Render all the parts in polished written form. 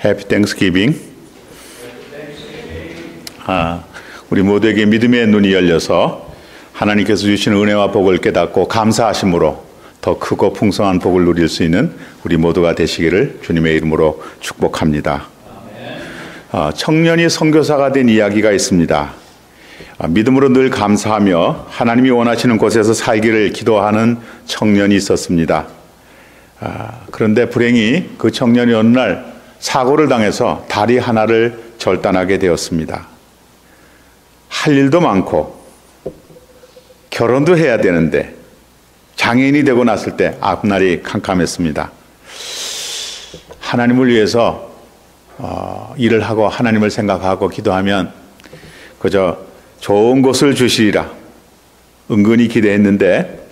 해피 땡스기빙. 우리 모두에게 믿음의 눈이 열려서 하나님께서 주신 은혜와 복을 깨닫고 감사하심으로 더 크고 풍성한 복을 누릴 수 있는 우리 모두가 되시기를 주님의 이름으로 축복합니다. 청년이 선교사가 된 이야기가 있습니다. 믿음으로 늘 감사하며 하나님이 원하시는 곳에서 살기를 기도하는 청년이 있었습니다. 그런데 불행히 그 청년이 어느 날 사고를 당해서 다리 하나를 절단하게 되었습니다. 할 일도 많고 결혼도 해야 되는데 장애인이 되고 났을 때 앞날이 캄캄했습니다. 하나님을 위해서 일을 하고 하나님을 생각하고 기도하면 그저 좋은 곳을 주시리라 은근히 기대했는데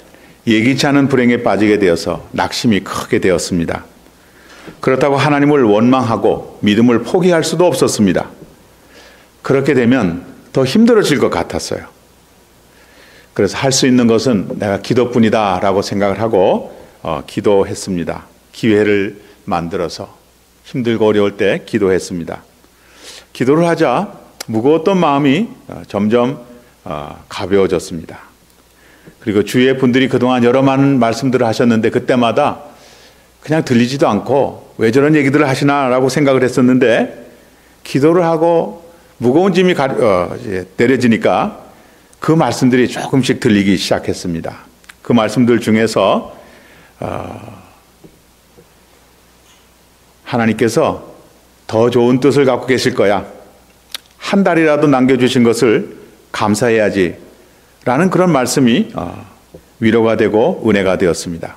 예기치 않은 불행에 빠지게 되어서 낙심이 크게 되었습니다. 그렇다고 하나님을 원망하고 믿음을 포기할 수도 없었습니다. 그렇게 되면 더 힘들어질 것 같았어요. 그래서 할 수 있는 것은 내가 기도뿐이다 라고 생각을 하고 기도했습니다. 기회를 만들어서 힘들고 어려울 때 기도했습니다. 기도를 하자 무거웠던 마음이 점점 가벼워졌습니다. 그리고 주위의 분들이 그동안 여러 많은 말씀들을 하셨는데 그때마다 그냥 들리지도 않고 왜 저런 얘기들을 하시나 라고 생각을 했었는데 기도를 하고 무거운 짐이 내려지니까 그 말씀들이 조금씩 들리기 시작했습니다. 그 말씀들 중에서 하나님께서 더 좋은 뜻을 갖고 계실 거야. 한 달이라도 남겨주신 것을 감사해야지 라는 그런 말씀이 위로가 되고 은혜가 되었습니다.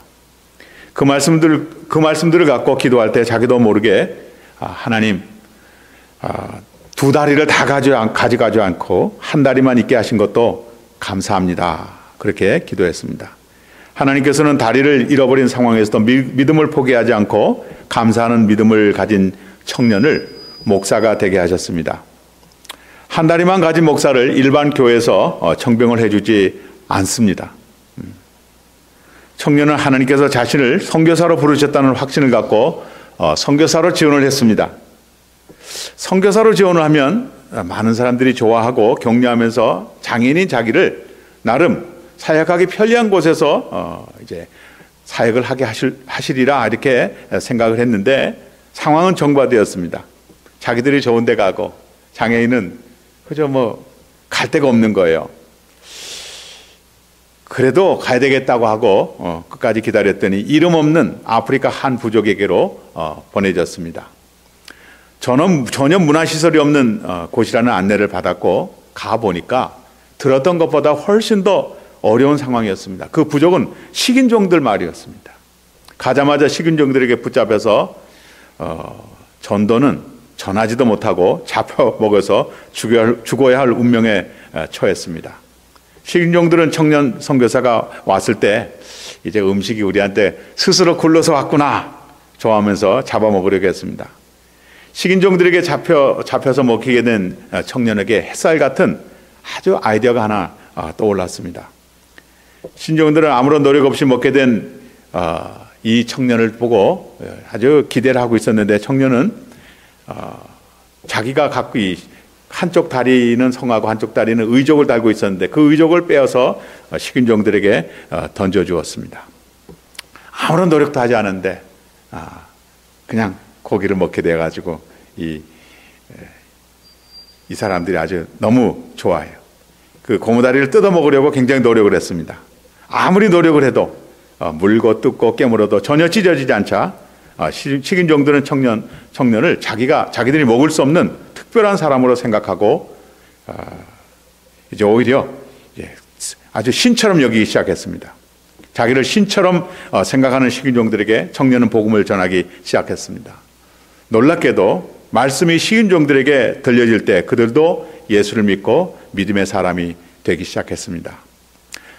그 말씀들을 갖고 기도할 때 자기도 모르게 하나님 두 다리를 다 가져가지 않고 한 다리만 있게 하신 것도 감사합니다. 그렇게 기도했습니다. 하나님께서는 다리를 잃어버린 상황에서도 믿음을 포기하지 않고 감사하는 믿음을 가진 청년을 목사가 되게 하셨습니다. 한 다리만 가진 목사를 일반 교회에서 청병을 해주지 않습니다. 청년은 하나님께서 자신을 선교사로 부르셨다는 확신을 갖고 선교사로 지원을 했습니다. 선교사로 지원을 하면 많은 사람들이 좋아하고 격려하면서 장애인인 자기를 나름 사역하기 편리한 곳에서 이제 사역을 하게 하시리라 이렇게 생각을 했는데 상황은 정반대였습니다. 자기들이 좋은 데 가고 장애인은 그저 갈 데가 없는 거예요. 그래도 가야 되겠다고 하고 끝까지 기다렸더니 이름 없는 아프리카 한 부족에게로 보내졌습니다. 전혀 문화시설이 없는 곳이라는 안내를 받았고 가보니까 들었던 것보다 훨씬 더 어려운 상황이었습니다. 그 부족은 식인종들 말이었습니다. 가자마자 식인종들에게 붙잡혀서 전도는 전하지도 못하고 잡혀먹어서 죽어야 할 운명에 처했습니다. 식인종들은 청년 선교사가 왔을 때 이제 음식이 우리한테 스스로 굴러서 왔구나 좋아하면서 잡아먹으려고 했습니다. 식인종들에게 잡혀서 먹히게 된 청년에게 햇살 같은 아주 아이디어가 하나 떠올랐습니다. 식인종들은 아무런 노력 없이 먹게 된 이 청년을 보고 아주 기대를 하고 있었는데 청년은 자기가 갖고 한쪽 다리는 성하고 한쪽 다리는 의족을 달고 있었는데 그 의족을 빼어서 식인종들에게 던져주었습니다. 아무런 노력도 하지 않은데 그냥 고기를 먹게 돼가지고 이 사람들이 아주 너무 좋아해요. 그 고무다리를 뜯어 먹으려고 굉장히 노력을 했습니다. 아무리 노력을 해도 물고 뜯고 깨물어도 전혀 찢어지지 않자 식인종들은 청년을 자기들이 먹을 수 없는 특별한 사람으로 생각하고 이제 오히려 아주 신처럼 여기기 시작했습니다. 자기를 신처럼 생각하는 식인종들에게 청년은 복음을 전하기 시작했습니다. 놀랍게도 말씀이 식인종들에게 들려질 때 그들도 예수를 믿고 믿음의 사람이 되기 시작했습니다.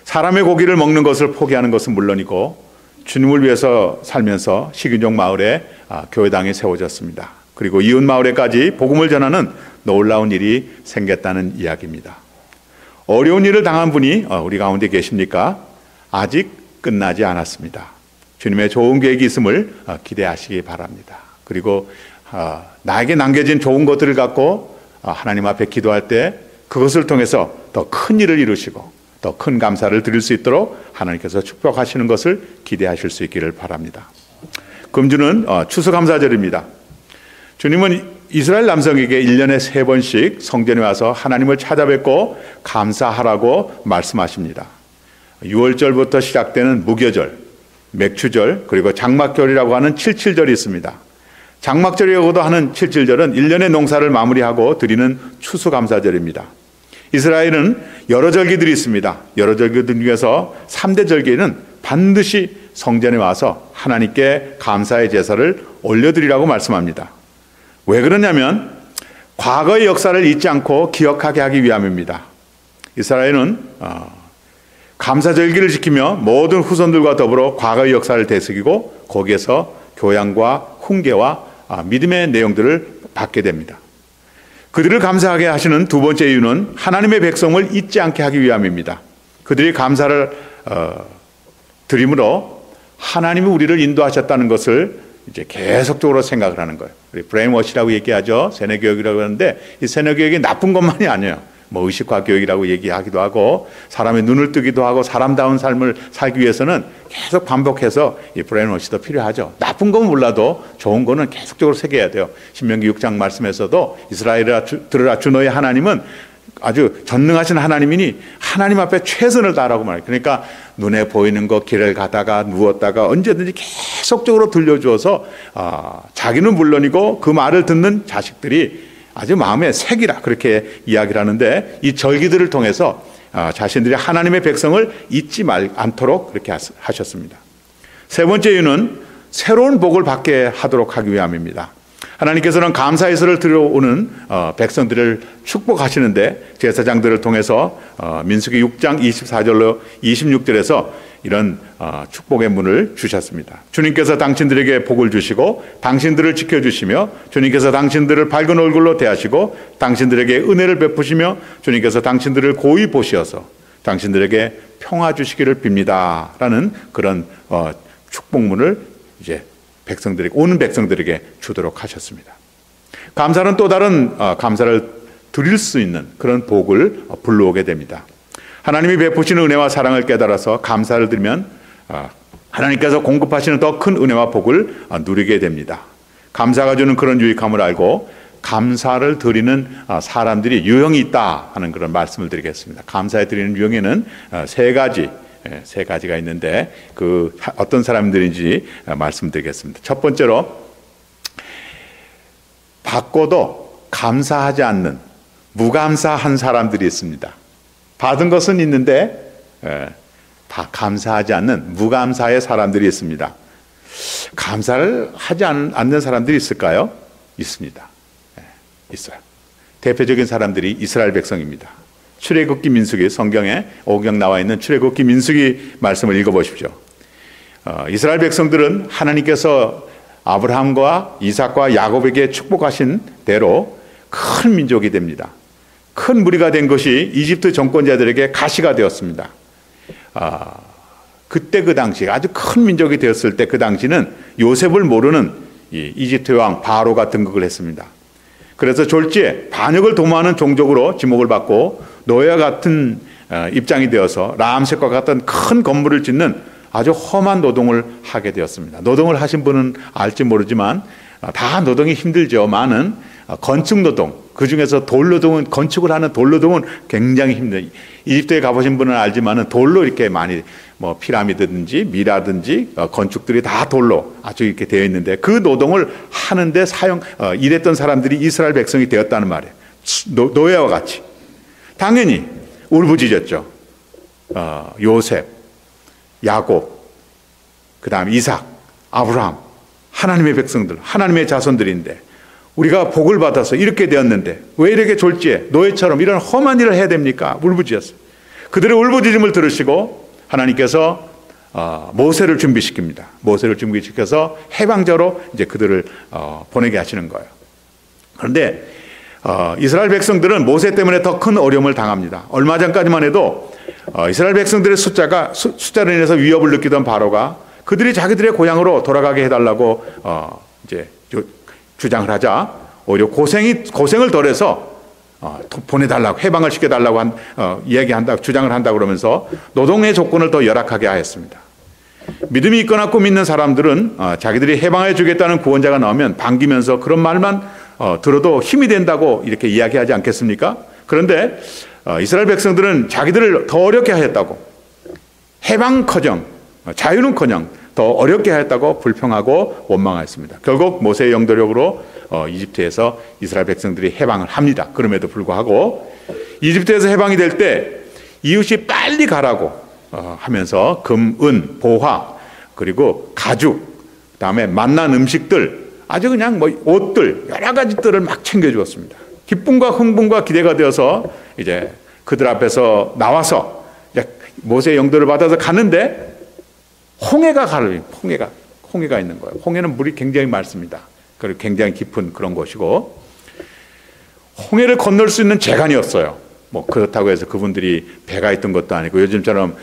사람의 고기를 먹는 것을 포기하는 것은 물론이고 주님을 위해서 살면서 식인종 마을에 교회당이 세워졌습니다. 그리고 이웃 마을에까지 복음을 전하는 놀라운 일이 생겼다는 이야기입니다. 어려운 일을 당한 분이 우리 가운데 계십니까? 아직 끝나지 않았습니다. 주님의 좋은 계획이 있음을 기대하시기 바랍니다. 그리고 나에게 남겨진 좋은 것들을 갖고 하나님 앞에 기도할 때 그것을 통해서 더 큰 일을 이루시고 더 큰 감사를 드릴 수 있도록 하나님께서 축복하시는 것을 기대하실 수 있기를 바랍니다. 금주는 추수감사절입니다. 주님은 이스라엘 남성에게 1년에 3번씩 성전에 와서 하나님을 찾아뵙고 감사하라고 말씀하십니다. 6월절부터 시작되는 무교절, 맥추절, 그리고 장막절이라고 하는 칠칠절이 있습니다. 장막절이라고도 하는 칠칠절은 1년의 농사를 마무리하고 드리는 추수감사절입니다. 이스라엘은 여러 절기들이 있습니다. 여러 절기들 중에서 3대 절기는 반드시 성전에 와서 하나님께 감사의 제사를 올려드리라고 말씀합니다. 왜 그러냐면 과거의 역사를 잊지 않고 기억하게 하기 위함입니다. 이스라엘은 감사절기를 지키며 모든 후손들과 더불어 과거의 역사를 되새기고 거기에서 교양과 훈계와 믿음의 내용들을 받게 됩니다. 그들을 감사하게 하시는 두 번째 이유는 하나님의 백성을 잊지 않게 하기 위함입니다. 그들이 감사를 드림으로 하나님이 우리를 인도하셨다는 것을 이제 계속적으로 생각을 하는 거예요. 브레인워시라고 얘기하죠. 세뇌교육이라고 하는데 이 세뇌교육이 나쁜 것만이 아니에요. 뭐 의식화 교육이라고 얘기하기도 하고 사람의 눈을 뜨기도 하고 사람다운 삶을 살기 위해서는 계속 반복해서 이 브레인워시도 필요하죠. 나쁜 건 몰라도 좋은 거는 계속적으로 새겨야 돼요. 신명기 6장 말씀에서도 이스라엘아 들으라 주 너의 하나님은 아주 전능하신 하나님이니 하나님 앞에 최선을 다하라고 말해요. 그러니까 눈에 보이는 거 길을 가다가 누웠다가 언제든지 계속적으로 들려주어서 자기는 물론이고 그 말을 듣는 자식들이 아주 마음에 새기라 그렇게 이야기를 하는데 이 절기들을 통해서 자신들이 하나님의 백성을 잊지 않도록 그렇게 하셨습니다. 세 번째 이유는 새로운 복을 받게 하도록 하기 위함입니다. 하나님께서는 감사의 예물을 들어오는 백성들을 축복하시는데 제사장들을 통해서 민수기 6장 24절로 26절에서 이런 축복의 문을 주셨습니다. 주님께서 당신들에게 복을 주시고 당신들을 지켜주시며 주님께서 당신들을 밝은 얼굴로 대하시고 당신들에게 은혜를 베푸시며 주님께서 당신들을 고이 보시어서 당신들에게 평화 주시기를 빕니다 라는 그런 축복문을 이제 오는 백성들에게 주도록 하셨습니다. 감사는 또 다른 감사를 드릴 수 있는 그런 복을 불러오게 됩니다. 하나님이 베푸시는 은혜와 사랑을 깨달아서 감사를 드리면 하나님께서 공급하시는 더 큰 은혜와 복을 누리게 됩니다. 감사가 주는 그런 유익함을 알고 감사를 드리는 사람들이 유형이 있다 하는 그런 말씀을 드리겠습니다. 감사에 드리는 유형에는 세 가지가 있는데 그 어떤 사람들인지 말씀드리겠습니다. 첫 번째로 받고도 감사하지 않는 무감사한 사람들이 있습니다. 받은 것은 있는데 다 감사하지 않는 무감사의 사람들이 있습니다. 감사를 하지 않는 사람들이 있을까요? 있습니다. 있어요. 대표적인 사람들이 이스라엘 백성입니다. 출애굽기 민수기 성경에 오경 나와 있는 출애굽기 민수기 말씀을 읽어보십시오. 이스라엘 백성들은 하나님께서 아브라함과 이삭과 야곱에게 축복하신 대로 큰 민족이 됩니다. 큰 무리가 된 것이 이집트 정권자들에게 가시가 되었습니다. 그때 그 당시 아주 큰 민족이 되었을 때 그 당시는 요셉을 모르는 이집트 왕 바로가 등극을 했습니다. 그래서 졸지에 반역을 도모하는 종족으로 지목을 받고 노예와 같은 입장이 되어서 라암셋과 같은 큰 건물을 짓는 아주 험한 노동을 하게 되었습니다. 노동을 하신 분은 알지 모르지만 다 노동이 힘들죠. 많은 건축 노동, 그 중에서 돌 노동은, 건축을 하는 돌 노동은 굉장히 힘들어요. 이집트에 가보신 분은 알지만 돌로 이렇게 많이 피라미드든지 미라든지 건축들이 다 돌로 아주 이렇게 되어 있는데 그 노동을 하는데 일했던 사람들이 이스라엘 백성이 되었다는 말이에요. 노예와 같이. 당연히 울부짖었죠. 요셉, 야곱, 그 다음에 이삭, 아브라함, 하나님의 백성들, 하나님의 자손들인데 우리가 복을 받아서 이렇게 되었는데 왜 이렇게 졸지에 노예처럼 이런 험한 일을 해야 됩니까? 울부짖었어요. 그들의 울부짖음을 들으시고 하나님께서 모세를 준비시킵니다. 모세를 준비시켜서 해방자로 이제 그들을 보내게 하시는 거예요. 그런데 이스라엘 백성들은 모세 때문에 더 큰 어려움을 당합니다. 얼마 전까지만 해도 이스라엘 백성들의 숫자로 인해서 위협을 느끼던 바로가 그들이 자기들의 고향으로 돌아가게 해달라고 이제 주장을 하자 오히려 고생을 덜해서 보내달라고, 해방을 시켜달라고 주장을 한다 그러면서 노동의 조건을 더 열악하게 하였습니다. 믿음이 있거나 꿈 있는 사람들은 자기들이 해방해 주겠다는 구원자가 나오면 반기면서 그런 말만 들어도 힘이 된다고 이렇게 이야기하지 않겠습니까? 그런데 이스라엘 백성들은 자기들을 더 어렵게 하였다고, 해방커녕 자유는커녕 더 어렵게 하였다고 불평하고 원망하였습니다. 결국 모세의 영도력으로 이집트에서 이스라엘 백성들이 해방을 합니다. 그럼에도 불구하고 이집트에서 해방이 될 때 이웃이 빨리 가라고 하면서 금, 은, 보화, 그리고 가죽, 그다음에 맛난 음식들, 아주 그냥 옷들, 여러 가지들을 막 챙겨주었습니다. 기쁨과 흥분과 기대가 되어서 이제 그들 앞에서 나와서 이제 모세의 영도를 받아서 가는데 홍해가 있는 거예요. 홍해는 물이 굉장히 맑습니다. 그리고 굉장히 깊은 그런 곳이고, 홍해를 건널 수 있는 재간이 없어요. 그렇다고 해서 그분들이 배가 있던 것도 아니고 요즘처럼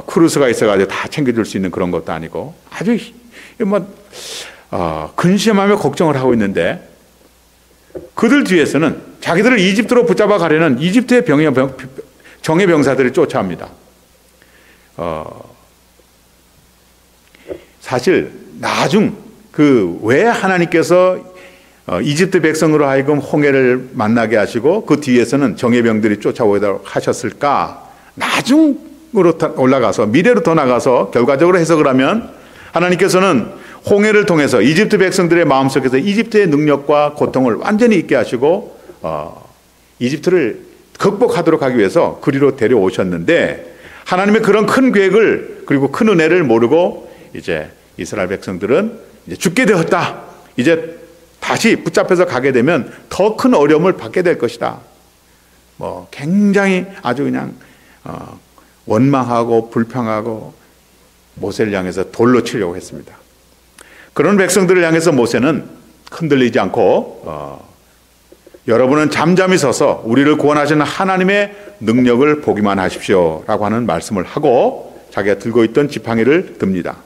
크루즈가 있어가지고 다 챙겨줄 수 있는 그런 것도 아니고 아주 근심하며 걱정을 하고 있는데, 그들 뒤에서는 자기들을 이집트로 붙잡아 가려는 이집트의 정예병사들이 쫓아옵니다. 사실 나중 왜 하나님께서 이집트 백성으로 하여금 홍해를 만나게 하시고 그 뒤에서는 정예병들이 쫓아오도록 하셨을까? 나중으로 올라가서 미래로 더 나가서 결과적으로 해석을 하면 하나님께서는 홍해를 통해서 이집트 백성들의 마음속에서 이집트의 능력과 고통을 완전히 잊게 하시고 이집트를 극복하도록 하기 위해서 그리로 데려오셨는데, 하나님의 그런 큰 계획을 그리고 큰 은혜를 모르고 이제 이스라엘 백성들은 이제 죽게 되었다. 이제 다시 붙잡혀서 가게 되면 더 큰 어려움을 받게 될 것이다. 굉장히 아주 그냥 원망하고 불평하고 모세를 향해서 돌로 치려고 했습니다. 그런 백성들을 향해서 모세는 흔들리지 않고 여러분은 잠잠히 서서 우리를 구원하시는 하나님의 능력을 보기만 하십시오 라고 하는 말씀을 하고 자기가 들고 있던 지팡이를 듭니다.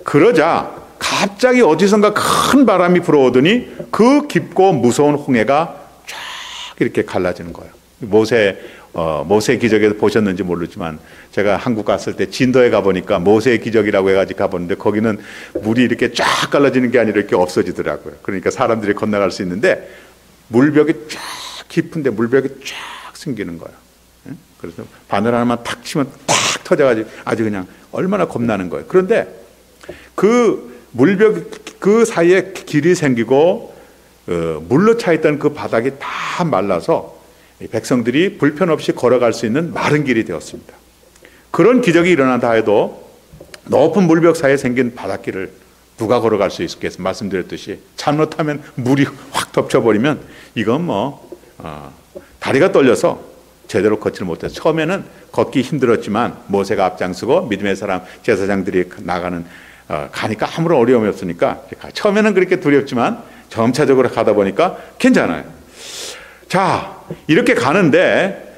그러자 갑자기 어디선가 큰 바람이 불어오더니 그 깊고 무서운 홍해가 쫙 이렇게 갈라지는 거예요. 모세 기적에서 보셨는지 모르지만 제가 한국 갔을 때 진도에 가보니까 모세의 기적이라고 해가지고 가보는데 거기는 물이 이렇게 쫙 갈라지는 게 아니라 이렇게 없어지더라고요. 그러니까 사람들이 건너갈 수 있는데 물벽이 쫙 깊은데 물벽이 쫙 생기는 거예요. 그래서 바늘 하나만 탁 치면 탁 터져가지고 아주 그냥 얼마나 겁나는 거예요. 그런데 그 물벽 그 사이에 길이 생기고 물로 차 있던 그 바닥이 다 말라서 백성들이 불편 없이 걸어갈 수 있는 마른 길이 되었습니다. 그런 기적이 일어난다 해도 높은 물벽 사이에 생긴 바닷길을 누가 걸어갈 수 있겠습니까? 말씀드렸듯이 잘못하면 물이 확 덮쳐버리면 이건 다리가 떨려서 제대로 걷지를 못해서 처음에는 걷기 힘들었지만 모세가 앞장서고 믿음의 사람 제사장들이 가니까 아무런 어려움이 없으니까 처음에는 그렇게 두렵지만 점차적으로 가다 보니까 괜찮아요. 자, 이렇게 가는데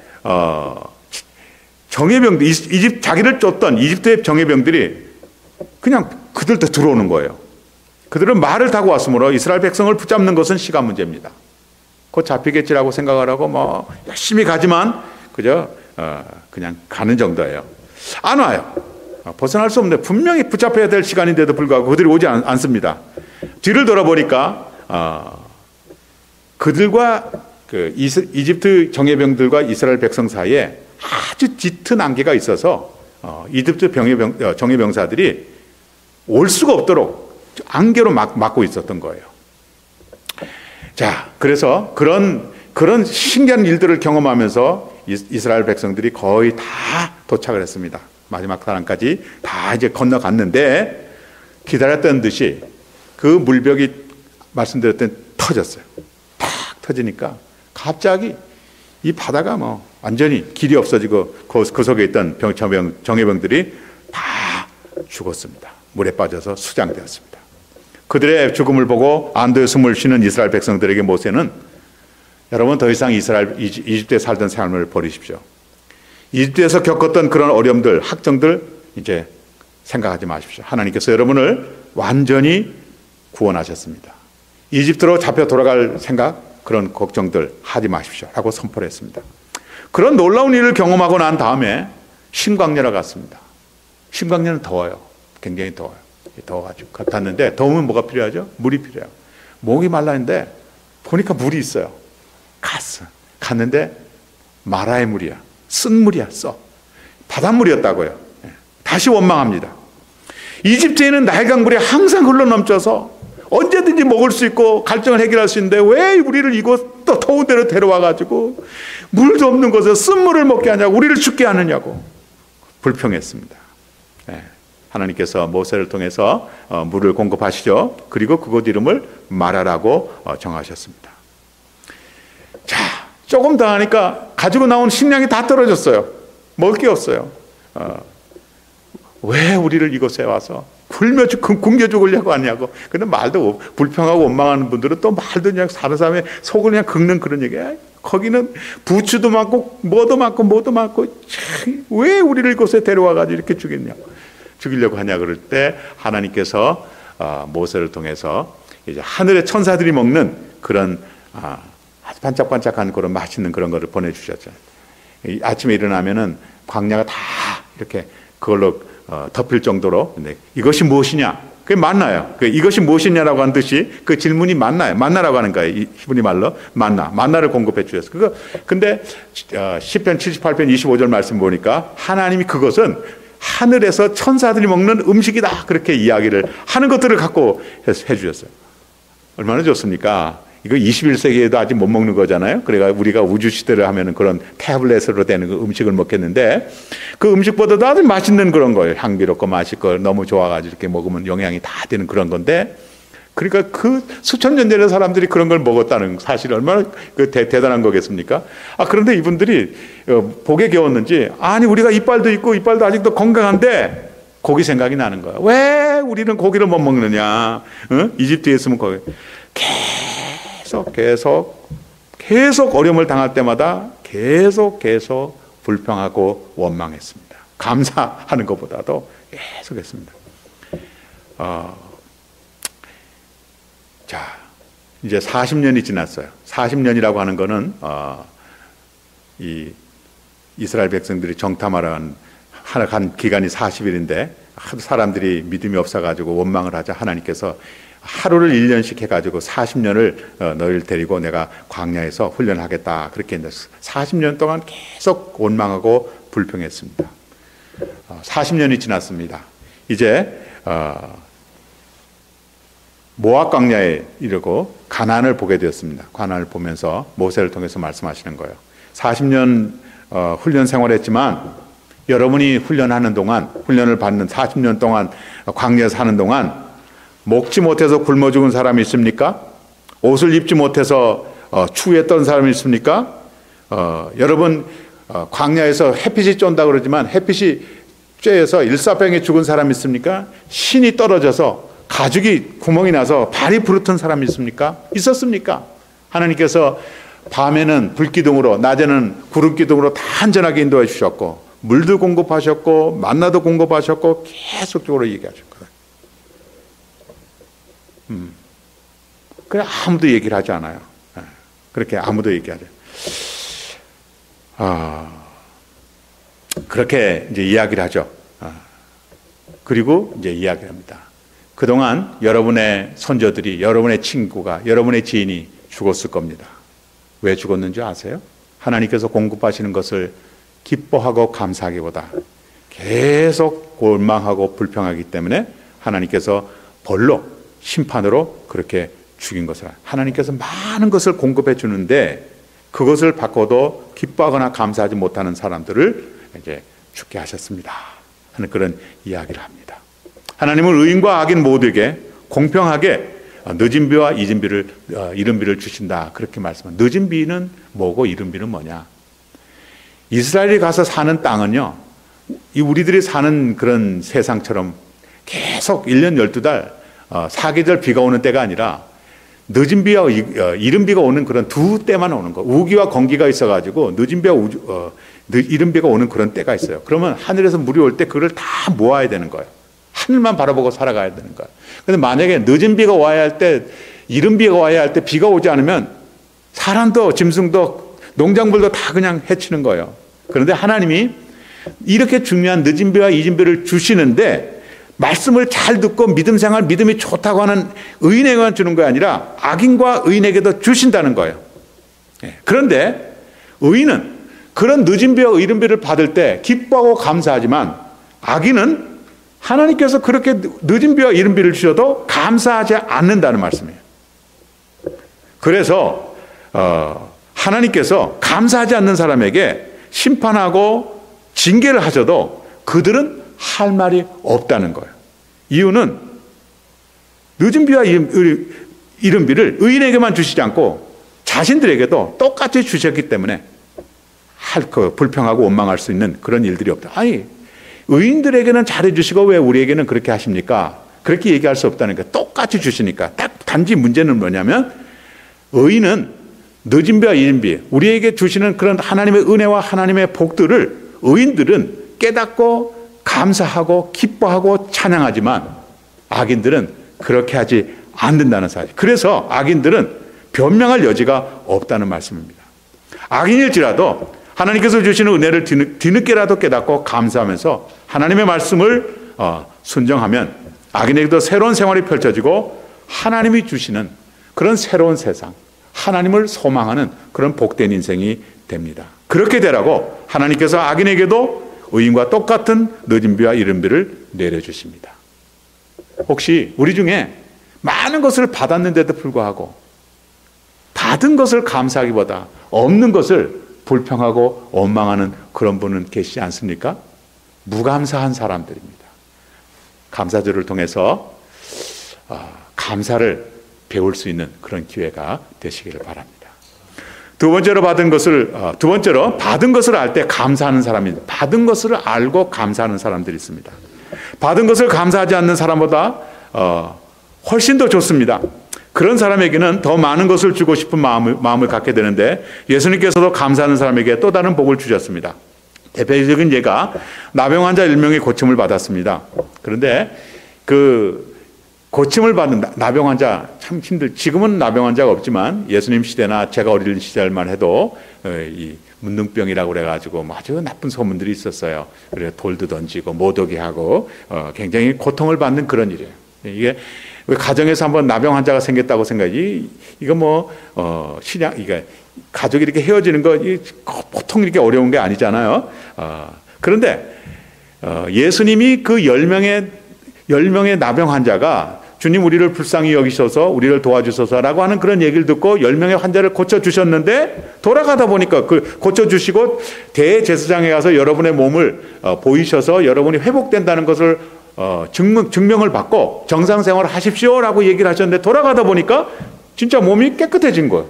정예병들, 자기를 쫓던 이집트의 정예병들이 그냥 그들도 들어오는 거예요. 그들은 말을 타고 왔으므로 이스라엘 백성을 붙잡는 것은 시간 문제입니다. 곧 잡히겠지라고 생각을 하고 열심히 가지만 그저 그냥 가는 정도예요. 안 와요. 벗어날 수 없는데 분명히 붙잡혀야 될 시간인데도 불구하고 그들이 오지 않습니다. 뒤를 돌아보니까 그들과 이집트 정예병들과 이스라엘 백성 사이에 아주 짙은 안개가 있어서 이집트 정예병사들이 올 수가 없도록 안개로 막고 있었던 거예요. 자, 그래서 그런 신기한 일들을 경험하면서 이스라엘 백성들이 거의 다 도착을 했습니다. 마지막 사람까지 다 이제 건너갔는데 기다렸던 듯이 그 물벽이 말씀드렸던 터졌어요. 탁 터지니까 갑자기 이 바다가 완전히 길이 없어지고 그 속에 있던 정예병들이 다 죽었습니다. 물에 빠져서 수장되었습니다. 그들의 죽음을 보고 안도의 숨을 쉬는 이스라엘 백성들에게 모세는 여러분 더 이상 이집트에 살던 삶을 버리십시오. 이집트에서 겪었던 그런 어려움들, 학정들 이제 생각하지 마십시오. 하나님께서 여러분을 완전히 구원하셨습니다. 이집트로 잡혀 돌아갈 생각, 그런 걱정들 하지 마십시오 라고 선포를 했습니다. 그런 놀라운 일을 경험하고 난 다음에 신광야로 갔습니다. 신광야는 더워요. 굉장히 더워요. 더워가지고 갔는데, 더우면 뭐가 필요하죠? 물이 필요해요. 목이 말랐는데 보니까 물이 있어요. 갔는데 마라의 물이야. 쓴 물이야. 바닷물이었다고요. 다시 원망합니다. 이집트에는 나일강물이 항상 흘러넘쳐서 언제든지 먹을 수 있고 갈증을 해결할 수 있는데 왜 우리를 이곳 또 더운 데로 데려와가지고 물도 없는 곳에 쓴물을 먹게 하냐고, 우리를 죽게 하느냐고 불평했습니다. 하나님께서 모세를 통해서 물을 공급하시죠. 그리고 그곳 이름을 마라라고 정하셨습니다. 자, 조금 더 하니까 가지고 나온 식량이 다 떨어졌어요. 먹을 게 없어요. 왜 우리를 이곳에 와서 굶겨 죽으려고 하냐고. 근데 말도 불평하고 원망하는 분들은 또 말도 그냥 다른 사람의 속을 그냥 긁는 그런 얘기야. 거기는 부추도 많고 뭐도 많고 왜 우리를 이곳에 데려와가지고 이렇게 죽이려고 하냐 그럴 때 하나님께서 모세를 통해서 이제 하늘의 천사들이 먹는 그런 아주 반짝반짝한 그런 맛있는 그런 거를 보내주셨죠. 아침에 일어나면은 광야가 다 이렇게 그걸로 덮일 정도로. 근데 이것이 무엇이냐? 그게 만나요. 이것이 무엇이냐라고 하는 듯이 그 질문이 만나요. 만나라고 하는 거예요. 이 히브리 말로 만나를 공급해 주셨어요. 근데 시편 78편 25절 말씀 보니까 하나님이 그것은 하늘에서 천사들이 먹는 음식이다, 그렇게 이야기를 하는 것들을 갖고 해주셨어요. 얼마나 좋습니까? 이거 21세기에도 아직 못 먹는 거잖아요. 그러니까 우리가 우주 시대를 하면은 그런 태블릿으로 되는 그 음식을 먹겠는데, 그 음식보다도 아주 맛있는 그런 거예요. 향기롭고 맛있고 너무 좋아가지고 이렇게 먹으면 영양이 다 되는 그런 건데, 그러니까 그 수천 년 전에 사람들이 그런 걸 먹었다는 사실이 얼마나 대단한 거겠습니까? 그런데 이분들이 복에 겨웠는지, 아니 우리가 이빨도 있고 이빨도 아직도 건강한데 고기 생각이 나는 거야. 왜 우리는 고기를 못 먹느냐? 이집트에 있으면 고기. 계속 어려움을 당할 때마다 계속 불평하고 원망했습니다. 감사하는 것보다도 계속 했습니다. 자, 이제 40년이 지났어요. 40년이라고 하는 거는 이 이스라엘 백성들이 정탐하러 간 기간이 40일인데 하도 사람들이 믿음이 없어가지고 원망을 하자 하나님께서 하루를 1년씩 해가지고 40년을 너희를 데리고 내가 광야에서 훈련하겠다, 그렇게 했는데 40년 동안 계속 원망하고 불평했습니다. 40년이 지났습니다. 이제 모압 광야에 이르고 가나안을 보게 되었습니다. 가나안을 보면서 모세를 통해서 말씀하시는 거예요. 40년 훈련 생활했지만 여러분이 훈련하는 동안, 훈련을 받는 40년 동안 광야에서 사는 동안 먹지 못해서 굶어 죽은 사람이 있습니까? 옷을 입지 못해서 추위했던 사람이 있습니까? 여러분 광야에서 햇빛이 쫀다 그러지만 햇빛이 쬐어서 일사병에 죽은 사람이 있습니까? 신이 떨어져서 가죽이 구멍이 나서 발이 부르튼 사람이 있습니까? 있었습니까? 하나님께서 밤에는 불기둥으로, 낮에는 구름기둥으로 다 안전하게 인도해 주셨고, 물도 공급하셨고 만나도 공급하셨고 계속적으로 얘기하셨거든요. 그래 아무도 얘기를 하지 않아요. 그렇게 아무도 얘기하지 않아요. 그렇게 이제 이야기를 하죠. 그리고 이제 이야기를 합니다. 그동안 여러분의 손자들이, 여러분의 친구가, 여러분의 지인이 죽었을 겁니다. 왜 죽었는지 아세요? 하나님께서 공급하시는 것을 기뻐하고 감사하기보다 계속 원망하고 불평하기 때문에 하나님께서 벌로, 심판으로 그렇게 죽인 것을, 하나님께서 많은 것을 공급해 주는데 그것을 받고도 기뻐하거나 감사하지 못하는 사람들을 이제 죽게 하셨습니다 하는 그런 이야기를 합니다. 하나님은 의인과 악인 모두에게 공평하게 늦은 비와 이른 비를 주신다, 그렇게 말씀합니다. 늦은 비는 뭐고 이른 비는 뭐냐? 이스라엘이 가서 사는 땅은요, 이 우리들이 사는 그런 세상처럼 계속 1년 12달 사계절 비가 오는 때가 아니라 늦은 비와 이른 비가 오는 그런 두 때만 오는 거. 우기와 건기가 있어가지고 늦은 비와 이른 비가 오는 그런 때가 있어요. 그러면 하늘에서 물이 올 때 그걸 다 모아야 되는 거예요. 하늘만 바라보고 살아가야 되는 거예요. 근데 만약에 늦은 비가 와야 할 때 이른비가 와야 할 때 비가 오지 않으면 사람도 짐승도 농작물도 다 그냥 해치는 거예요. 그런데 하나님이 이렇게 중요한 늦은 비와 이른 비를 주시는데 말씀을 잘 듣고 믿음 생활, 믿음이 좋다고 하는 의인에게만 주는 게 아니라 악인과 의인에게도 주신다는 거예요. 그런데 의인은 그런 늦은 비와 이른 비를 받을 때 기뻐하고 감사하지만 악인은 하나님께서 그렇게 늦은 비와 이른 비를 주셔도 감사하지 않는다는 말씀이에요. 그래서 하나님께서 감사하지 않는 사람에게 심판하고 징계를 하셔도 그들은 할 말이 없다는 거예요. 이유는 늦은 비와 이른 비를 의인에게만 주시지 않고 자신들에게도 똑같이 주셨기 때문에 불평하고 원망할 수 있는 그런 일들이 없다. 아니, 의인들에게는 잘해주시고 왜 우리에게는 그렇게 하십니까? 그렇게 얘기할 수 없다는 거예요. 똑같이 주시니까. 단지 문제는 뭐냐면 의인은 늦은 비와 이른 비, 우리에게 주시는 그런 하나님의 은혜와 하나님의 복들을 의인들은 깨닫고 감사하고 기뻐하고 찬양하지만 악인들은 그렇게 하지 않는다는 사실. 그래서 악인들은 변명할 여지가 없다는 말씀입니다. 악인일지라도 하나님께서 주시는 은혜를 뒤늦게라도 깨닫고 감사하면서 하나님의 말씀을 순종하면 악인에게도 새로운 생활이 펼쳐지고 하나님이 주시는 그런 새로운 세상, 하나님을 소망하는 그런 복된 인생이 됩니다. 그렇게 되라고 하나님께서 악인에게도 의인과 똑같은 늦은 비와 이른 비를 내려주십니다. 혹시 우리 중에 많은 것을 받았는데도 불구하고 받은 것을 감사하기보다 없는 것을 불평하고 원망하는 그런 분은 계시지 않습니까? 무감사한 사람들입니다. 감사절을 통해서 감사를 배울 수 있는 그런 기회가 되시기를 바랍니다. 두 번째로 받은 것을 알 때 감사하는 사람입니다. 받은 것을 알고 감사하는 사람들이 있습니다. 받은 것을 감사하지 않는 사람보다 훨씬 더 좋습니다. 그런 사람에게는 더 많은 것을 주고 싶은 마음을 갖게 되는데 예수님께서도 감사하는 사람에게 또 다른 복을 주셨습니다. 대표적인 예가 나병 환자 1명이 고침을 받았습니다. 그런데 그 고침을 받는 나병 환자 참 지금은 나병 환자가 없지만 예수님 시대나 제가 어릴 시절만 해도 이 문둥병이라고 그래가지고 아주 나쁜 소문들이 있었어요. 그래 돌도 던지고 모독이 하고 굉장히 고통을 받는 그런 일이에요. 이게 가정에서 한번 나병 환자가 생겼다고 생각이 이거 이게 가족이 이렇게 헤어지는 거 보통 이렇게 어려운 게 아니잖아요. 그런데 예수님이 그 10명의 나병 환자가 주님 우리를 불쌍히 여기셔서 우리를 도와주소서라고 하는 그런 얘기를 듣고 10명의 환자를 고쳐주셨는데 돌아가다 보니까 고쳐주시고 대제사장에 가서 여러분의 몸을 보이셔서 여러분이 회복된다는 것을 증명을 받고 정상생활을 하십시오라고 얘기를 하셨는데 돌아가다 보니까 진짜 몸이 깨끗해진 거예요.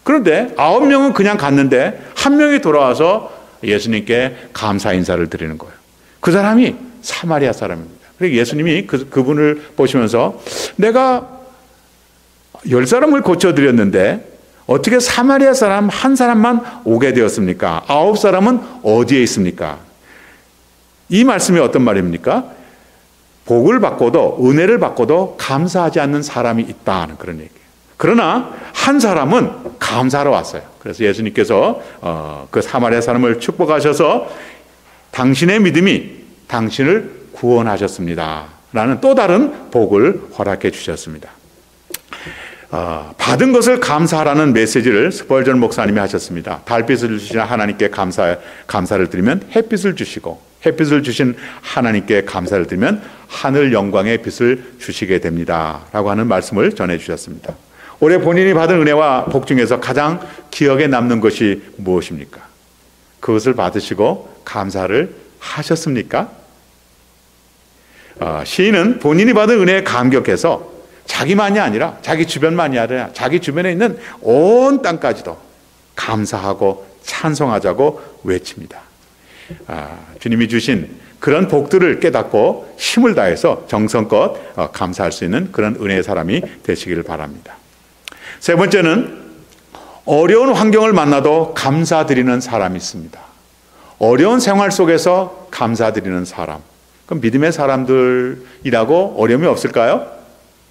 그런데 9명은 그냥 갔는데 1명이 돌아와서 예수님께 감사 인사를 드리는 거예요. 그 사람이 사마리아 사람입니다. 그래서 예수님이 그분을 보시면서 내가 10사람을 고쳐드렸는데 어떻게 사마리아 사람 한 사람만 오게 되었습니까? 9사람은 어디에 있습니까? 이 말씀이 어떤 말입니까? 복을 받고도 은혜를 받고도 감사하지 않는 사람이 있다는 그런 얘기예요. 그러나 한 사람은 감사하러 왔어요. 그래서 예수님께서 그 사마리아 사람을 축복하셔서 당신의 믿음이 당신을 구원하셨습니다 라는 또 다른 복을 허락해 주셨습니다. 받은 것을 감사하라는 메시지를 스펄전 목사님이 하셨습니다. 달빛을 주신 하나님께 감사를 드리면 햇빛을 주시고 햇빛을 주신 하나님께 감사를 드리면 하늘 영광의 빛을 주시게 됩니다 라고 하는 말씀을 전해 주셨습니다. 올해 본인이 받은 은혜와 복 중에서 가장 기억에 남는 것이 무엇입니까? 그것을 받으시고 감사를 하셨습니까? 시인은 본인이 받은 은혜에 감격해서 자기만이 아니라 자기 주변만이 아니라 자기 주변에 있는 온 땅까지도 감사하고 찬송하자고 외칩니다. 주님이 주신 그런 복들을 깨닫고 힘을 다해서 정성껏 감사할 수 있는 그런 은혜의 사람이 되시기를 바랍니다. 세 번째는 어려운 환경을 만나도 감사드리는 사람이 있습니다. 어려운 생활 속에서 감사드리는 사람. 그럼 믿음의 사람들이라고 어려움이 없을까요?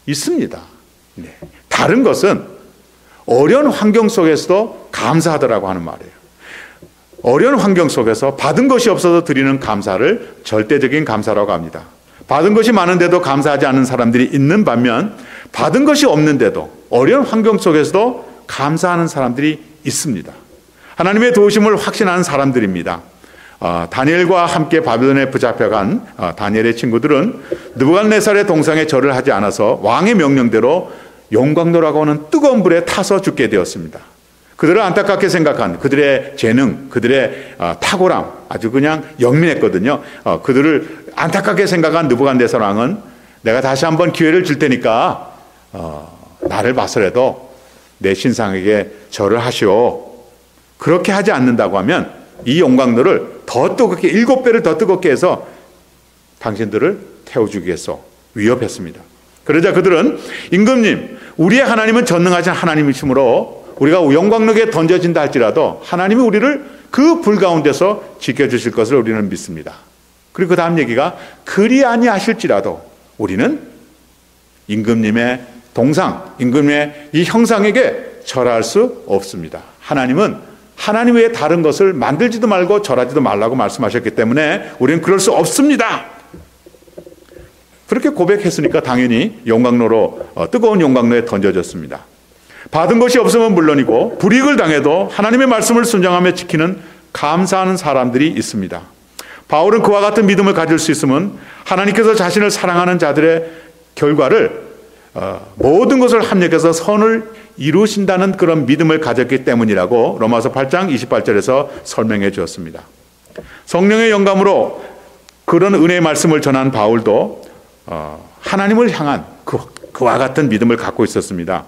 있습니다. 네. 다른 것은 어려운 환경 속에서도 감사하더라고 하는 말이에요. 어려운 환경 속에서 받은 것이 없어서 드리는 감사를 절대적인 감사라고 합니다. 받은 것이 많은데도 감사하지 않는 사람들이 있는 반면 받은 것이 없는데도 어려운 환경 속에서도 감사하는 사람들이 있습니다. 하나님의 도우심을 확신하는 사람들입니다. 다니엘과 함께 바벨론에 붙잡혀간 다니엘의 친구들은 느부갓네살의 동상에 절을 하지 않아서 왕의 명령대로 용광로라고 하는 뜨거운 불에 타서 죽게 되었습니다. 그들을 안타깝게 생각한 그들의 재능, 그들의 탁월함, 아주 그냥 영민했거든요. 그들을 안타깝게 생각한 느부갓네살 왕은 내가 다시 한번 기회를 줄 테니까 나를 봐서라도 내 신상에게 절을 하시오. 그렇게 하지 않는다고 하면 이 용광로를 더 뜨겁게 7배를 더 뜨겁게 해서 당신들을 태워주겠소. 위협했습니다. 그러자 그들은 임금님, 우리의 하나님은 전능하신 하나님이시므로 우리가 용광로에 던져진다 할지라도 하나님이 우리를 그 불 가운데서 지켜주실 것을 우리는 믿습니다. 그리고 그 다음 얘기가 그리 아니하실지라도 우리는 임금님의 동상, 임금님의 이 형상에게 절할 수 없습니다. 하나님은 하나님 외에 다른 것을 만들지도 말고 절하지도 말라고 말씀하셨기 때문에 우리는 그럴 수 없습니다. 그렇게 고백했으니까 당연히 용광로로 뜨거운 용광로에 던져졌습니다. 받은 것이 없으면 물론이고 불이익을 당해도 하나님의 말씀을 순종하며 지키는 감사하는 사람들이 있습니다. 바울은 그와 같은 믿음을 가질 수 있으면 하나님께서 자신을 사랑하는 자들의 결과를 모든 것을 합력해서 선을 이루신다는 그런 믿음을 가졌기 때문이라고 로마서 8장 28절에서 설명해 주었습니다. 성령의 영감으로 그런 은혜의 말씀을 전한 바울도 하나님을 향한 그와 같은 믿음을 갖고 있었습니다.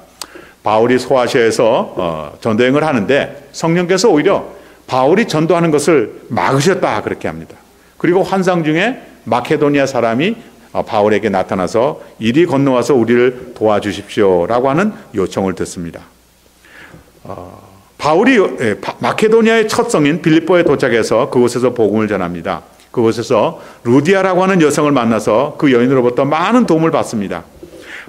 바울이 소아시아에서 전도행을 하는데 성령께서 오히려 바울이 전도하는 것을 막으셨다 그렇게 합니다. 그리고 환상 중에 마케도니아 사람이 바울에게 나타나서 이리 건너와서 우리를 도와주십시오라고 하는 요청을 듣습니다. 바울이 마케도니아의 첫 성인 빌립보에 도착해서 그곳에서 복음을 전합니다. 그곳에서 루디아라고 하는 여성을 만나서 그 여인으로부터 많은 도움을 받습니다.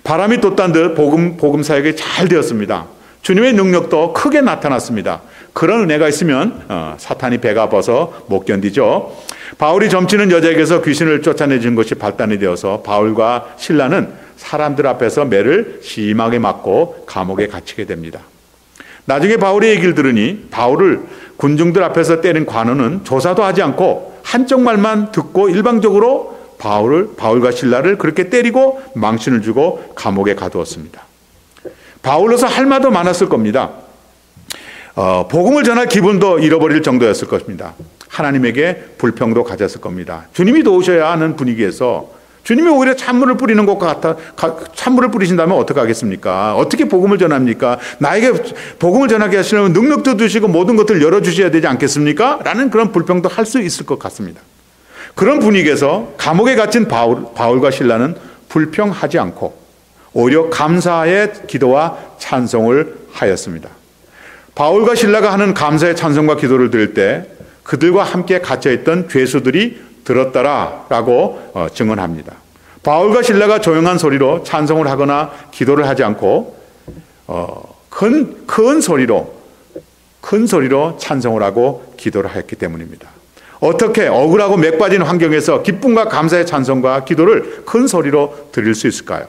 바람이 돋단 듯 복음 사역이 잘 되었습니다. 주님의 능력도 크게 나타났습니다. 그런 은혜가 있으면 사탄이 배가 아파서 못 견디죠. 바울이 점치는 여자에게서 귀신을 쫓아내준 것이 발단이 되어서 바울과 실라는 사람들 앞에서 매를 심하게 맞고 감옥에 갇히게 됩니다. 나중에 바울의 얘기를 들으니 바울을 군중들 앞에서 때린 관원은 조사도 하지 않고 한쪽 말만 듣고 일방적으로 바울과 실라를 그렇게 때리고 망신을 주고 감옥에 가두었습니다. 바울로서 할 말도 많았을 겁니다. 복음을 전할 기분도 잃어버릴 정도였을 것입니다. 하나님에게 불평도 가졌을 겁니다. 주님이 도우셔야 하는 분위기에서 주님이 오히려 찬물을 뿌리는 것과 같아 찬물을 뿌리신다면 어떻게 하겠습니까? 어떻게 복음을 전합니까? 나에게 복음을 전하게 하시려면 능력도 주시고 모든 것들을 열어주셔야 되지 않겠습니까? 라는 그런 불평도 할 수 있을 것 같습니다. 그런 분위기에서 감옥에 갇힌 바울과 실라는 불평하지 않고 오히려 감사의 기도와 찬송을 하였습니다. 바울과 실라가 하는 감사의 찬송과 기도를 들을 때 그들과 함께 갇혀있던 죄수들이 들었더라라고 증언합니다. 바울과 실라가 조용한 소리로 찬송을 하거나 기도를 하지 않고 큰 소리로 찬송을 하고 기도를 했기 때문입니다. 어떻게 억울하고 맥 빠진 환경에서 기쁨과 감사의 찬송과 기도를 큰 소리로 드릴 수 있을까요?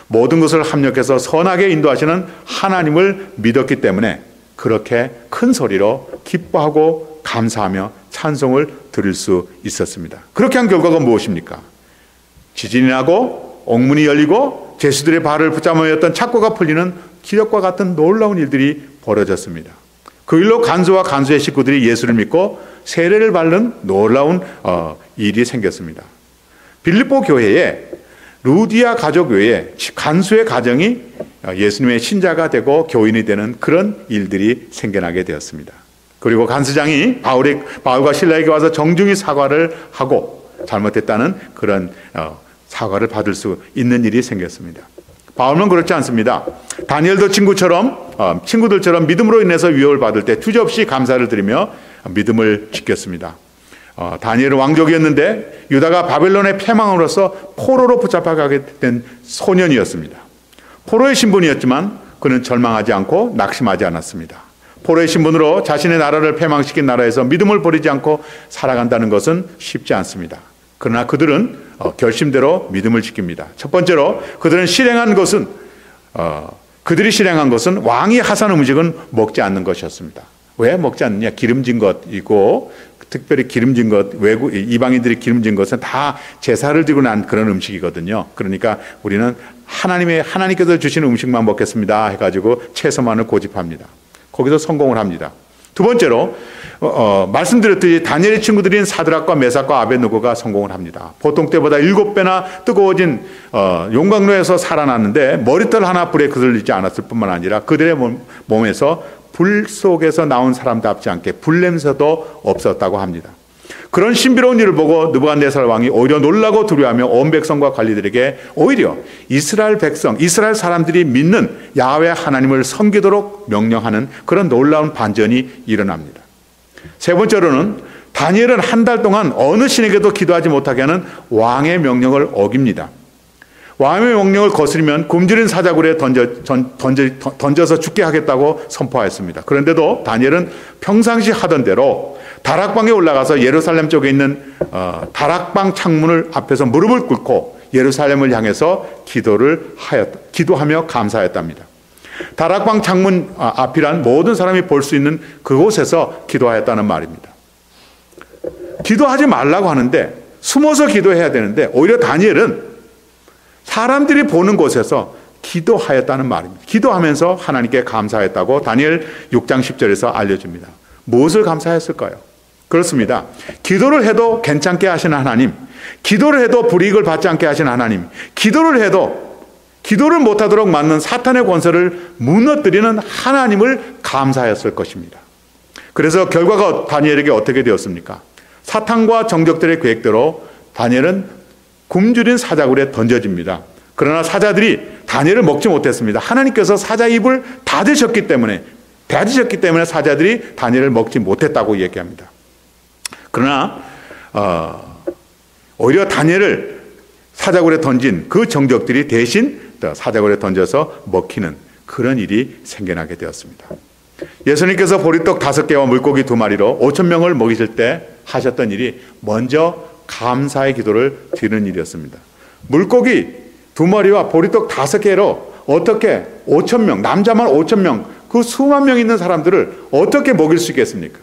모든 것을 합력해서 선하게 인도하시는 하나님을 믿었기 때문에 그렇게 큰 소리로 기뻐하고 감사하며 찬송을 드릴 수 있었습니다. 그렇게 한 결과가 무엇입니까? 지진이 나고 옥문이 열리고 죄수들의 발을 붙잡아였던 착고가 풀리는 기적과 같은 놀라운 일들이 벌어졌습니다. 그 일로 간수와 간수의 식구들이 예수를 믿고 세례를 받는 놀라운 일이 생겼습니다. 빌립보 교회에 루디아 가족 외에 간수의 가정이 예수님의 신자가 되고 교인이 되는 그런 일들이 생겨나게 되었습니다. 그리고 간수장이 바울과 실라에게 와서 정중히 사과를 하고 잘못했다는 그런 사과를 받을 수 있는 일이 생겼습니다. 바울은 그렇지 않습니다. 다니엘도 친구들처럼 믿음으로 인해서 위협을 받을 때 주저없이 감사를 드리며 믿음을 지켰습니다. 다니엘은 왕족이었는데 유다가 바벨론의 패망으로서 포로로 붙잡혀가게 된 소년이었습니다. 포로의 신분이었지만 그는 절망하지 않고 낙심하지 않았습니다. 포로의 신분으로 자신의 나라를 패망시킨 나라에서 믿음을 버리지 않고 살아간다는 것은 쉽지 않습니다. 그러나 그들은 결심대로 믿음을 지킵니다. 첫 번째로 그들이 실행한 것은 왕이 하사한 음식은 먹지 않는 것이었습니다. 왜 먹지 않느냐? 기름진 것이고, 특별히 기름진 것, 이방인들이 기름진 것은 다 제사를 드리고 난 그런 음식이거든요. 그러니까 우리는 하나님께서 주시는 음식만 먹겠습니다 해가지고 채소만을 고집합니다. 거기서 성공을 합니다. 두 번째로 말씀드렸듯이 다니엘의 친구들인 사드락과 메삭과 아벳느고가 성공을 합니다. 보통 때보다 7배나 뜨거워진 용광로에서 살아났는데 머리털 하나 불에 그들리지 않았을 뿐만 아니라 그들의 몸에서 불 속에서 나온 사람답지 않게 불냄새도 없었다고 합니다. 그런 신비로운 일을 보고 느부갓네살 왕이 오히려 놀라고 두려워하며 온 백성과 관리들에게 오히려 이스라엘 사람들이 믿는 야훼 하나님을 섬기도록 명령하는 그런 놀라운 반전이 일어납니다. 세 번째로는 다니엘은 한 달 동안 어느 신에게도 기도하지 못하게 하는 왕의 명령을 어깁니다. 왕의 명령을 거스르면 굶주린 사자굴에 던져서 죽게 하겠다고 선포하였습니다. 그런데도 다니엘은 평상시 하던 대로 다락방에 올라가서 예루살렘 쪽에 있는 다락방 창문을 앞에서 무릎을 꿇고 예루살렘을 향해서 기도하며 감사했답니다. 다락방 창문 앞이란 모든 사람이 볼 수 있는 그곳에서 기도하였다는 말입니다. 기도하지 말라고 하는데 숨어서 기도해야 되는데 오히려 다니엘은 사람들이 보는 곳에서 기도하였다는 말입니다. 기도하면서 하나님께 감사했다고 다니엘 6장 10절에서 알려줍니다. 무엇을 감사했을까요? 그렇습니다. 기도를 해도 괜찮게 하시는 하나님, 기도를 해도 불이익을 받지 않게 하시는 하나님, 기도를 해도 기도를 못하도록 만든 사탄의 권세를 무너뜨리는 하나님을 감사했을 것입니다. 그래서 결과가 다니엘에게 어떻게 되었습니까? 사탄과 정적들의 계획대로 다니엘은 굶주린 사자굴에 던져집니다. 그러나 사자들이 다니엘을 먹지 못했습니다. 하나님께서 사자 입을 닫으셨기 때문에 사자들이 다니엘을 먹지 못했다고 얘기합니다. 그러나 오히려 다니엘을 사자굴에 던진 그 정적들이 대신 사자굴에 던져서 먹히는 그런 일이 생겨나게 되었습니다. 예수님께서 보리떡 5개와 물고기 2마리로 5,000명을 먹이실 때 하셨던 일이 먼저 감사의 기도를 드리는 일이었습니다. 물고기 2마리와 보리떡 5개로 어떻게 5,000명, 남자만 5,000명, 그 수만 명 있는 사람들을 어떻게 먹일 수 있겠습니까?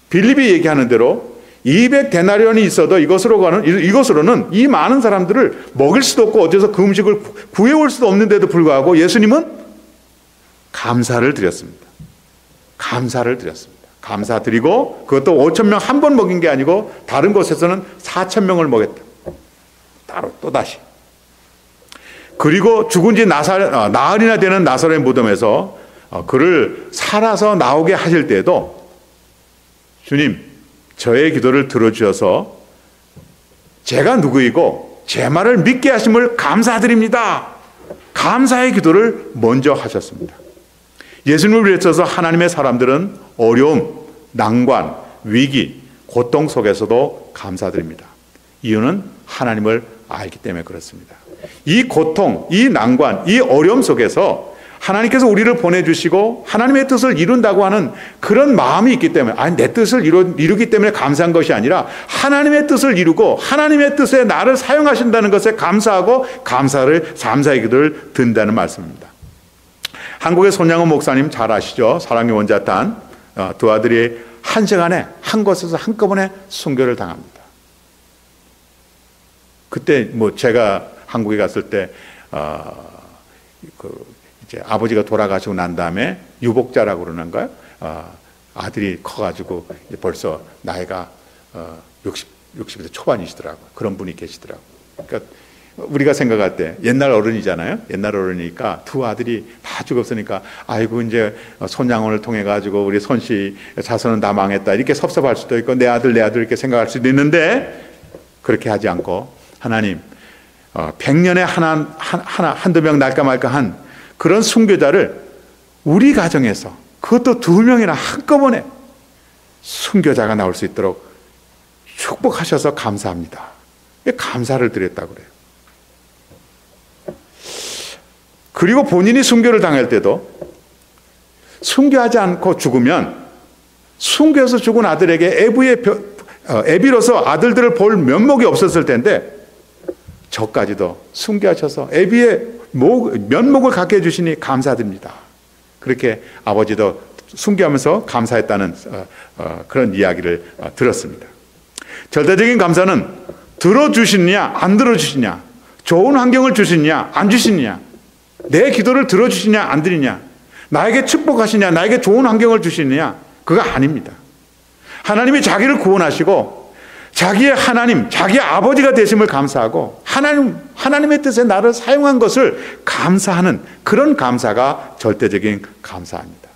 빌립이 얘기하는 대로 200데나리온이 있어도 이것으로는 이 많은 사람들을 먹일 수도 없고 어디서 그 음식을 구해올 수도 없는데도 불구하고 예수님은 감사를 드렸습니다. 감사드리고 그것도 5,000명 한 번 먹인 게 아니고 다른 곳에서는 4,000명을 먹였다. 또다시. 그리고 죽은 지 나흘이나 되는 나사로의 무덤에서 그를 살아서 나오게 하실 때에도 주님, 저의 기도를 들어주셔서 제가 누구이고 제 말을 믿게 하심을 감사드립니다. 감사의 기도를 먼저 하셨습니다. 예수님을 위해서 하나님의 사람들은 어려움, 난관, 위기, 고통 속에서도 감사드립니다. 이유는 하나님을 알기 때문에 그렇습니다. 이 고통, 이 난관, 이 어려움 속에서 하나님께서 우리를 보내주시고 하나님의 뜻을 이룬다고 하는 그런 마음이 있기 때문에 내 뜻을 이루기 때문에 감사한 것이 아니라 하나님의 뜻을 이루고 하나님의 뜻에 나를 사용하신다는 것에 감사하고 감사의 기도를 든다는 말씀입니다. 한국의 손양원 목사님 잘 아시죠? 사랑의 원자탄 두 아들이 한 시간에 한 곳에서 한꺼번에 순교를 당합니다. 그때 제가 한국에 갔을 때 이제 아버지가 돌아가시고 난 다음에 유복자라고 그러는가요? 아들이 커가지고 벌써 나이가 60대 초반이시더라고요. 그런 분이 계시더라고요. 그러니까 우리가 생각할 때 옛날 어른이잖아요. 옛날 어른이니까 두 아들이 다 죽었으니까 아이고 이제 손양원을 통해 가지고 우리 손씨 자손은 다 망했다 이렇게 섭섭할 수도 있고 내 아들 이렇게 생각할 수도 있는데 그렇게 하지 않고 하나님 100년에 한두 명 날까 말까 한 그런 순교자를 우리 가정에서 그것도 2명이나 한꺼번에 순교자가 나올 수 있도록 축복하셔서 감사합니다. 감사를 드렸다고 그래요. 그리고 본인이 순교를 당할 때도 순교하지 않고 죽으면 순교해서 죽은 아들에게 애비로서 아들들을 볼 면목이 없었을 텐데 저까지도 순교하셔서 애비의 면목을 갖게 해주시니 감사드립니다. 그렇게 아버지도 순교하면서 감사했다는 그런 이야기를 들었습니다. 절대적인 감사는 들어주시느냐 안 들어주시냐, 좋은 환경을 주시느냐 안 주시느냐, 내 기도를 들어주시냐 안 드리냐, 나에게 축복하시냐 나에게 좋은 환경을 주시느냐, 그거 아닙니다. 하나님이 자기를 구원하시고 자기의 하나님, 자기의 아버지가 되심을 감사하고 하나님의 뜻에 나를 사용한 것을 감사하는 그런 감사가 절대적인 감사입니다.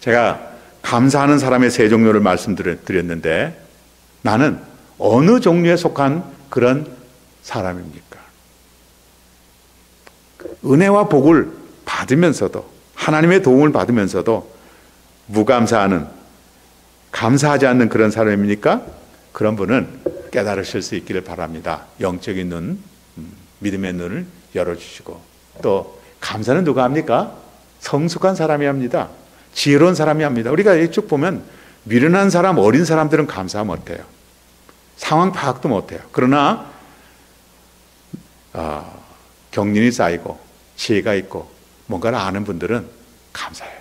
제가 감사하는 사람의 세 종류를 말씀드렸는데 나는 어느 종류에 속한 그런 사람입니까? 은혜와 복을 받으면서도 하나님의 도움을 받으면서도 무감사하는, 감사하지 않는 그런 사람입니까? 그런 분은 깨달으실 수 있기를 바랍니다. 영적인 눈, 믿음의 눈을 열어주시고, 또 감사는 누가 합니까? 성숙한 사람이 합니다. 지혜로운 사람이 합니다. 우리가 쭉 보면 미련한 사람, 어린 사람들은 감사 못해요. 상황 파악도 못해요. 그러나 경륜이 쌓이고 지혜가 있고 뭔가를 아는 분들은 감사해요.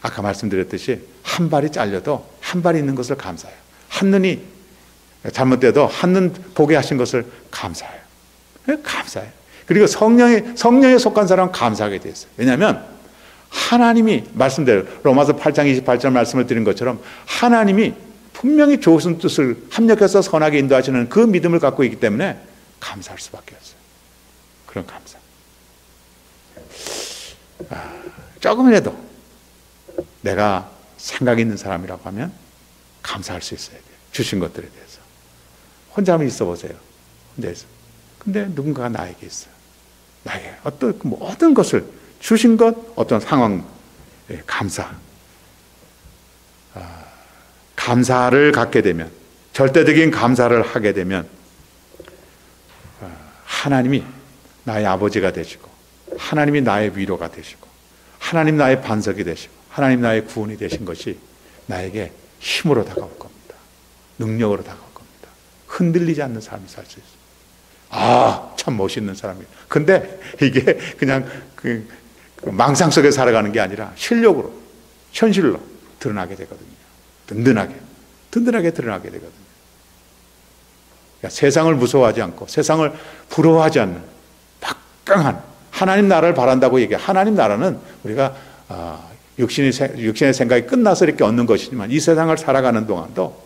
아까 말씀드렸듯이 한 발이 잘려도 한 발이 있는 것을 감사해요. 한눈이 잘못돼도 한눈 보게 하신 것을 감사해요. 감사해요. 그리고 성령에 속한 사람은 감사하게 돼 있어요. 왜냐하면 하나님이 말씀대로 로마서 8장 28절 말씀을 드린 것처럼 하나님이 분명히 좋은 뜻을 합력해서 선하게 인도하시는 그 믿음을 갖고 있기 때문에 감사할 수밖에 없어요. 그런 감사. 조금이라도 내가 생각 있는 사람이라고 하면 감사할 수 있어야 돼요. 주신 것들에 대해서. 혼자 한번 있어 보세요. 혼자서. 근데 누군가가 나에게 있어요. 나에게 어떤 모든 것을 주신 것, 어떤 상황, 감사. 감사를 갖게 되면, 절대적인 감사를 하게 되면 하나님이 나의 아버지가 되시고, 하나님이 나의 위로가 되시고, 하나님 나의 반석이 되시고, 하나님 나의 구원이 되신 것이 나에게 힘으로 다가올 겁니다. 능력으로 다가올 겁니다. 흔들리지 않는 삶이 살 수 있어요. 참 멋있는 사람이에요. 근데 이게 그냥 망상 속에 살아가는 게 아니라 실력으로, 현실로 드러나게 되거든요. 든든하게 드러나게 되거든요. 그러니까 세상을 무서워하지 않고 세상을 부러워하지 않는 막강한 하나님 나라를 바란다고 얘기해요. 하나님 나라는 우리가 육신의 생각이 끝나서 이렇게 얻는 것이지만 이 세상을 살아가는 동안도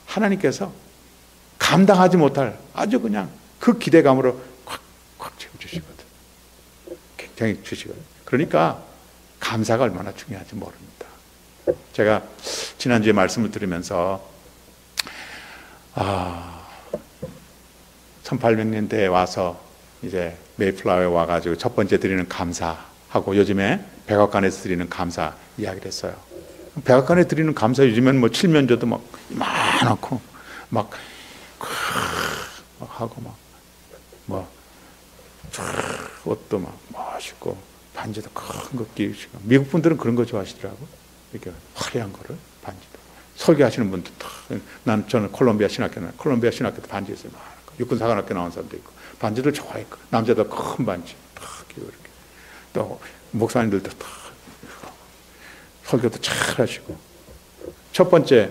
하나님께서 감당하지 못할 아주 그냥 그 기대감으로 꽉 채워주시거든. 굉장히 주시거든. 그러니까 감사가 얼마나 중요한지 모릅니다. 제가 지난주에 말씀을 들으면서 1800년대에 와서 이제 메이플라워에 와가지고 첫 번째 드리는 감사하고 요즘에 백악관에서 드리는 감사 이야기를 했어요. 백악관에 드리는 감사 요즘엔 뭐 칠면조도 막 이만하고 막 하고 막 옷도 막 멋있고 반지도 큰 거 끼우시고 미국 분들은 그런 거 좋아하시더라고. 이렇게 화려한 거를 반지도 설교하시는 분도 저는 콜롬비아 신학교도 반지 있어요. 육군사관학교 나온 사람도 있고 반지를 좋아했고 남자도 큰 반지 탁 끼고 이렇게 또 목사님들도 탁 설교도 잘 하시고 첫 번째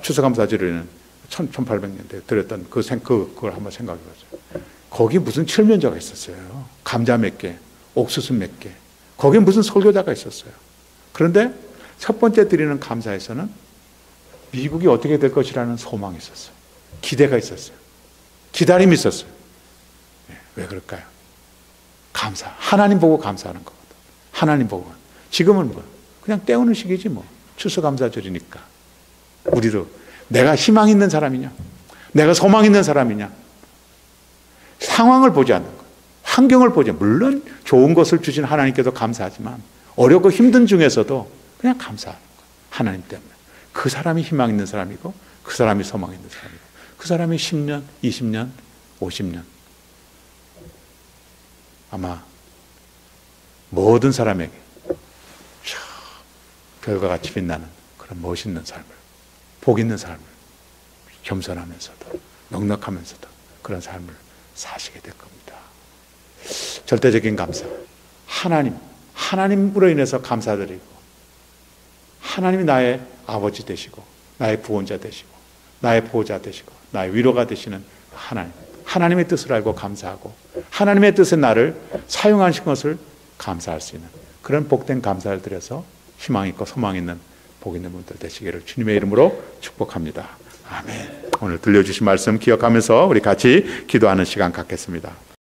추수감사절에는 1800년대에 드렸던 그걸 한번 생각해 보세요. 거기 무슨 칠면조가 있었어요. 감자 몇 개, 옥수수 몇 개. 거기에 무슨 설교자가 있었어요. 그런데 첫 번째 드리는 감사에서는 미국이 어떻게 될 것이라는 소망이 있었어요. 기대가 있었어요. 기다림이 있었어요. 왜 그럴까요? 감사. 하나님 보고 감사하는 거거든. 하나님 보고. 지금은 뭐 그냥 때우는 시기지 뭐. 추수감사절이니까. 우리도 내가 희망 있는 사람이냐? 내가 소망 있는 사람이냐? 상황을 보지 않는 것. 환경을 보지. 물론 좋은 것을 주신 하나님께도 감사하지만 어렵고 힘든 중에서도 그냥 감사하는 거예요. 하나님 때문에. 그 사람이 희망 있는 사람이고 그 사람이 소망 있는 사람이고 그 사람이 10년, 20년, 50년 아마 모든 사람에게 별과 같이 빛나는 그런 멋있는 삶을, 복 있는 삶을, 겸손하면서도 넉넉하면서도 그런 삶을 사시게 될 겁니다. 절대적인 감사. 하나님으로 인해서 감사드리고, 하나님이 나의 아버지 되시고, 나의 구원자 되시고, 나의 보호자 되시고, 나의 위로가 되시는 하나님의 뜻을 알고 감사하고, 하나님의 뜻에 나를 사용하신 것을 감사할 수 있는 그런 복된 감사를 드려서 희망 있고 소망 있는 복 있는 분들 되시기를 주님의 이름으로 축복합니다. 아멘. 오늘 들려주신 말씀 기억하면서 우리 같이 기도하는 시간 갖겠습니다.